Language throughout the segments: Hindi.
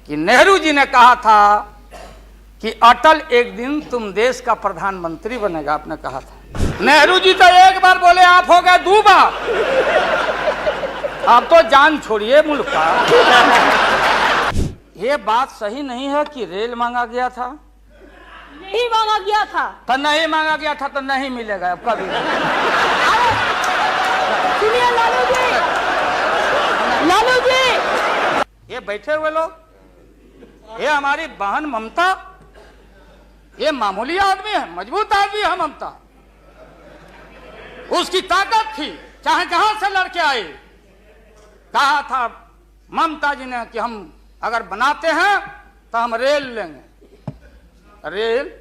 कि नेहरू जी ने कहा था कि अटल एक दिन तुम देश का प्रधानमंत्री बनेगा, आपने कहा था। नेहरू जी तो एक बार बोले, आप हो गए 2 बार। आप तो जान छोड़िए मुल्क का। ये बात सही नहीं है कि रेल मांगा गया था। नहीं मांगा गया था तो नहीं मांगा गया था तो नहीं मिलेगा अब कभी। सुनिए लालू जी, लालू जी, ये बैठे हुए लोग, ये हमारी बहन ममता, ये मामूली आदमी है, मजबूत आदमी है ममता। उसकी ताकत थी, चाहे जहां से लड़के आए। कहा था ममता जी ने कि हम अगर बनाते हैं तो हम रेल लेंगे। रेल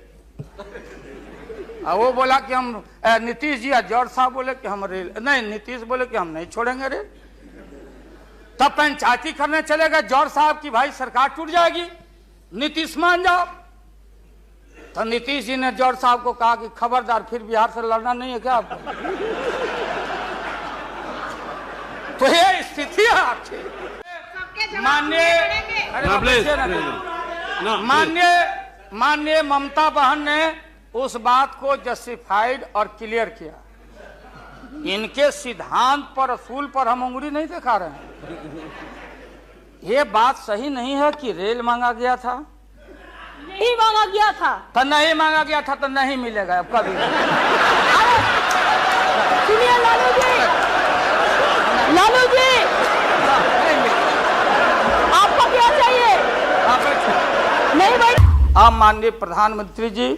वो बोला कि हम, नीतीश जी या जॉर्ज साहब बोले कि हम रेल नहीं, नीतीश बोले कि हम नहीं छोड़ेंगे रेल। तब पंचायती करने चले गए जॉर्ज साहब की भाई सरकार टूट जाएगी, नीतीश मान जाओ। तो नीतीश जी ने जॉर्ज साहब को कहा कि खबरदार, फिर बिहार से लड़ना नहीं है क्या आपको? तो ये स्थिति है आपकी। माननीय ममता बहन ने उस बात को जस्टिफाइड और क्लियर किया। इनके सिद्धांत पर, असूल पर हम उंगली नहीं दिखा रहे हैं। ये बात सही नहीं है कि रेल मांगा गया था। नहीं मांगा गया था तो नहीं मांगा गया था तो नहीं मिलेगा अब कभी। सुनिए लालू जी, लालू जी, आपको क्या चाहिए? नहीं भाई। आप माननीय प्रधानमंत्री जी,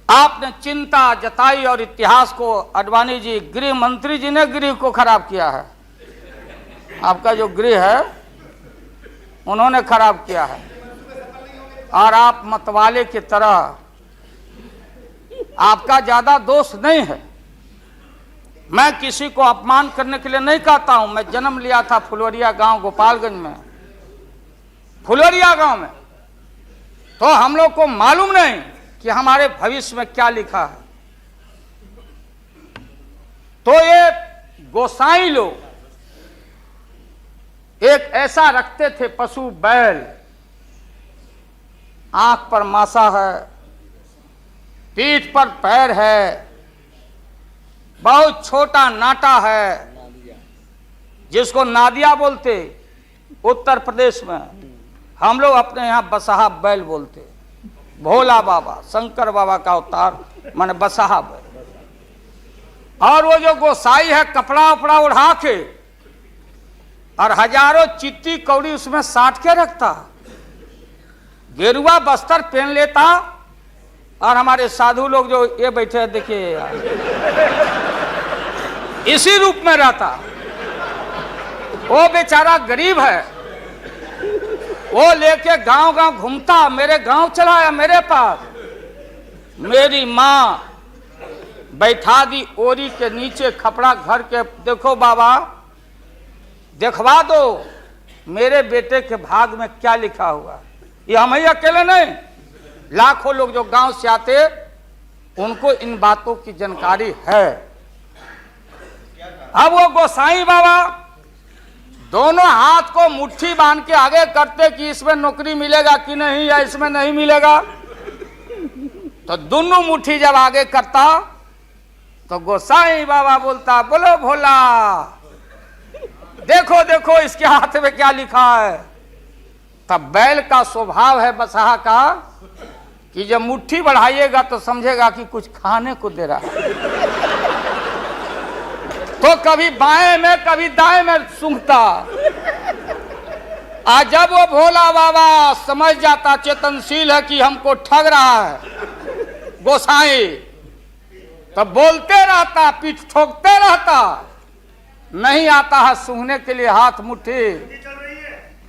आपने चिंता जताई और इतिहास को, आडवाणी जी, गृह मंत्री जी ने गृह को खराब किया है। आपका जो गृह है उन्होंने खराब किया है। और आप मतवाले की तरह, आपका ज्यादा दोष नहीं है। मैं किसी को अपमान करने के लिए नहीं कहता हूं। मैं जन्म लिया था फुलवरिया गांव, गोपालगंज में, फुलवरिया गांव में। तो हम लोग को मालूम नहीं कि हमारे भविष्य में क्या लिखा है। तो ये गोसाई लोग एक ऐसा रखते थे पशु, बैल, आंख पर मासा है, पीठ पर पैर है, बहुत छोटा नाटा है, जिसको नादिया बोलते उत्तर प्रदेश में। हम लोग अपने यहाँ बसहा बैल बोलते। भोला बाबा, शंकर बाबा का अवतार माने बसहा बैल। और वो जो गोसाई है, कपड़ा उपड़ा उड़ा के और हजारों चिट्टी कौड़ी उसमें साट के रखता, गेरुआ बस्तर पहन लेता। और हमारे साधु लोग जो ये बैठे हैं, देखिए, इसी रूप में रहता। वो बेचारा गरीब है, वो लेके गांव गांव घूमता। मेरे गांव चला आया मेरे पास। मेरी माँ बैठा दी ओरी के नीचे खपड़ा घर के, देखो बाबा, देखवा दो मेरे बेटे के भाग में क्या लिखा हुआ। ये हम ही अकेले नहीं, लाखों लोग जो गांव से आते, उनको इन बातों की जानकारी है। अब वो गोसाई बाबा दोनों हाथ को मुट्ठी बांध के आगे करते कि इसमें नौकरी मिलेगा कि नहीं, या इसमें नहीं मिलेगा। तो दोनों मुट्ठी जब आगे करता तो गोसाई बाबा बोलता, बोलो भोला, देखो देखो इसके हाथ में क्या लिखा है। तब बैल का स्वभाव है बसहा का कि जब मुट्ठी बढ़ाइएगा तो समझेगा कि कुछ खाने को दे रहा है। तो कभी बाएं में कभी दाएं में सूंघता। आज जब वो भोला बाबा समझ जाता, चेतनशील है कि हमको ठग रहा है गोसाई, तब बोलते रहता, पीठ ठोकते रहता। नहीं आता है सूंघने के लिए हाथ मुट्ठी,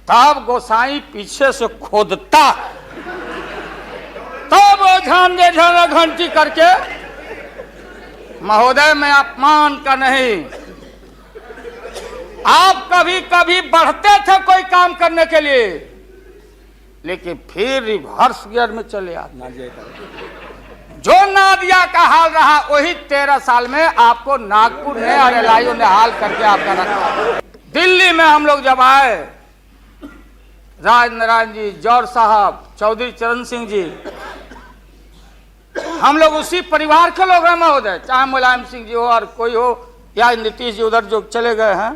तब गोसाई पीछे से खोदता। तब वो झांझे घंटी करके, महोदय मैं अपमान का नहीं, आप कभी कभी बढ़ते थे कोई काम करने के लिए, लेकिन फिर रिवर्स गियर में चले आते। जो नादिया का हाल रहा वही 13 साल में आपको नागपुर ने और एलआईओ ने हाल करके आपका रखा। दिल्ली में हम लोग जब आए राज नारायण जी, जौहर साहब, चौधरी चरण सिंह जी, हम लोग उसी परिवार के लोग हैं महोदय, चाहे मुलायम सिंह जी हो और कोई हो या नीतीश जी उधर जो चले गए हैं।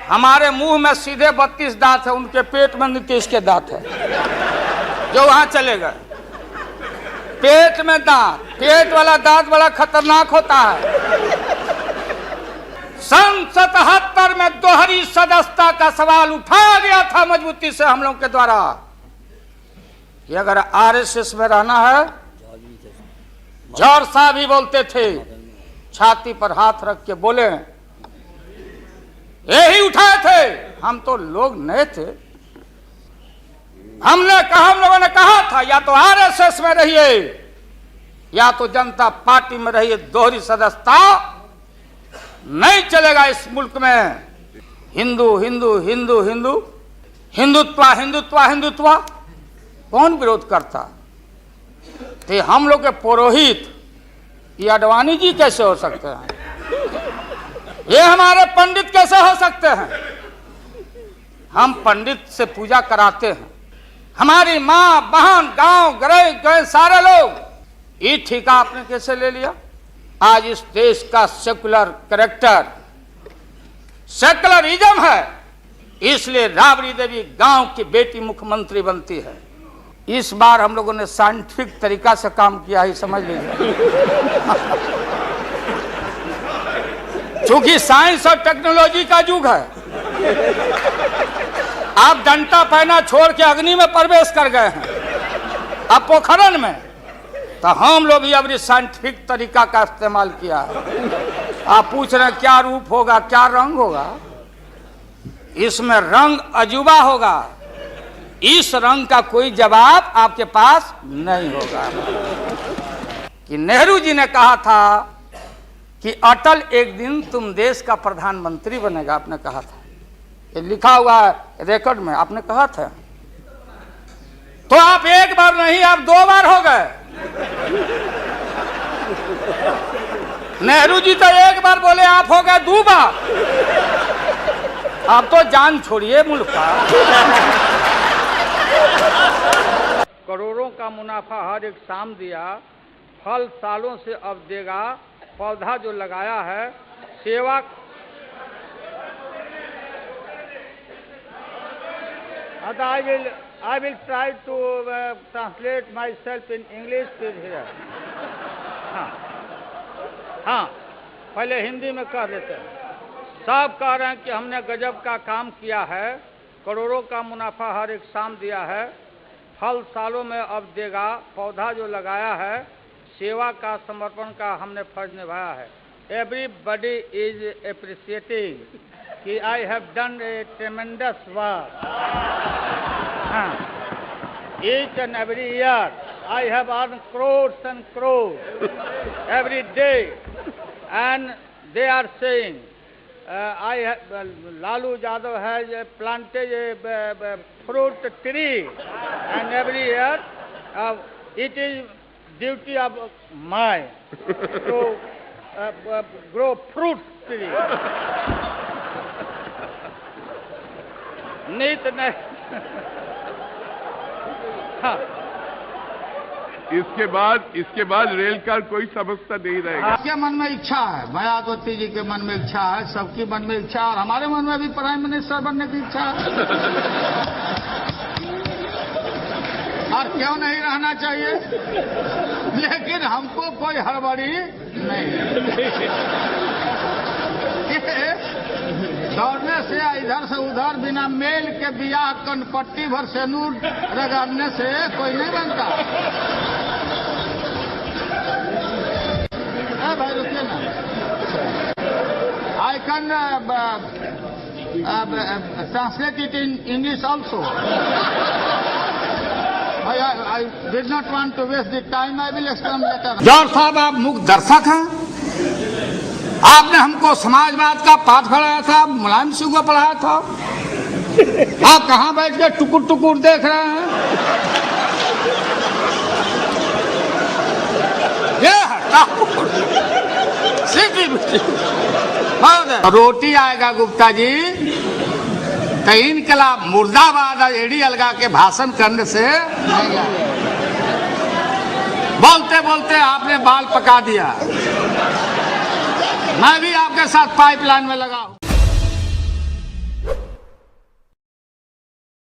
हमारे मुंह में सीधे 32 दांत है, उनके पेट में नीतीश के दांत है जो वहां चले गए। पेट में दांत, पेट वाला दांत बड़ा खतरनाक होता है। सन 77 में दोहरी सदस्यता का सवाल उठाया गया था मजबूती से हम लोग के द्वारा कि अगर आरएसएस में रहना है, जौहर साहब भी बोलते थे, छाती पर हाथ रख के बोले, यही उठाए थे। हम तो लोग नए थे, हम लोगों ने कहा था या तो आरएसएस में रहिए या तो जनता पार्टी में रहिए, दोहरी सदस्यता नहीं चलेगा इस मुल्क में। हिंदू हिंदू हिंदू हिंदू, हिंदुत्व हिंदुत्व हिंदुत्व, कौन विरोध करता? तो हम लोग के पुरोहित ये अडवाणी जी कैसे हो सकते हैं? ये हमारे पंडित कैसे हो सकते हैं? हम पंडित से पूजा कराते हैं, हमारी माँ बहन गांव गए सारे लोग। ये ठेका आपने कैसे ले लिया? आज इस देश का सेकुलर कैरेक्टर सेकुलरिज्म है, इसलिए राबड़ी देवी गांव की बेटी मुख्यमंत्री बनती है। इस बार हम लोगों ने साइंटिफिक तरीका से काम किया ही, समझ लीजिए। क्योंकि साइंस और टेक्नोलॉजी का युग है। आप डंटा पहना छोड़ के अग्नि में प्रवेश कर गए हैं, अब पोखरन में, तो हम लोग भी अब साइंटिफिक तरीका का इस्तेमाल किया है। आप पूछ रहे हैं क्या रूप होगा, क्या रंग होगा? इसमें रंग अजूबा होगा, इस रंग का कोई जवाब आपके पास नहीं होगा। कि नेहरू जी ने कहा था कि अटल एक दिन तुम देश का प्रधानमंत्री बनेगा, आपने कहा था, ये लिखा हुआ है रिकॉर्ड में, आपने कहा था। तो आप एक बार नहीं, आप 2 बार हो गए। नेहरू जी तो एक बार बोले, आप हो गए 2 बार। आप तो जान छोड़िए मुल्क का। करोड़ों का मुनाफा हर एक शाम दिया, फल सालों से अब देगा, पौधा जो लगाया है सेवा। I will try to translate myself in English here. हाँ, पहले हिंदी में कह देते हैं। सब कह रहे हैं कि हमने गजब का काम किया है, करोड़ों का मुनाफा हर एक शाम दिया है, फल सालों में अब देगा, पौधा जो लगाया है सेवा का समर्पण का हमने फर्ज निभाया है। Everybody is appreciating कि I have done a tremendous work. Each and every year I have earned crores and crores every day, and they are saying Lalu Yadav has planted a fruit tree, and every year it is duty of mine to grow fruit tree. नीत नहीं। हाँ। इसके बाद रेल का कोई समस्या नहीं रहेगा। आपके मन में इच्छा है, मायावती जी के मन में इच्छा है, सबकी मन में इच्छा है, और हमारे मन में भी प्राइम मिनिस्टर बनने की इच्छा है। और क्यों नहीं रहना चाहिए? लेकिन हमको कोई हड़बड़ी नहीं है। दौड़ने से इधर से उधर बिना मेल के बियाह कनपट्टी भर से नूर रगड़ने से कोई नहीं बनता। भाई रुकिए ना, I can translate it in English also. I did not want to waste the time. I will explain later. जौहर साहब, आप मुख्य दर्शक हैं। आपने हमको समाजवाद का पाठ पढ़ाया था, मुलायम सिंह को पढ़ाया था। आप कहाँ बैठ के टुकुर टुकुर देख रहे हैं? ये रोटी आएगा गुप्ता जी, तो इनकलाब मुर्दाबाद और एड़ी अलगा के भाषण करने से नहीं आए। बोलते बोलते आपने बाल पका दिया। मैं भी आपके साथ पाइपलाइन में लगा हूं।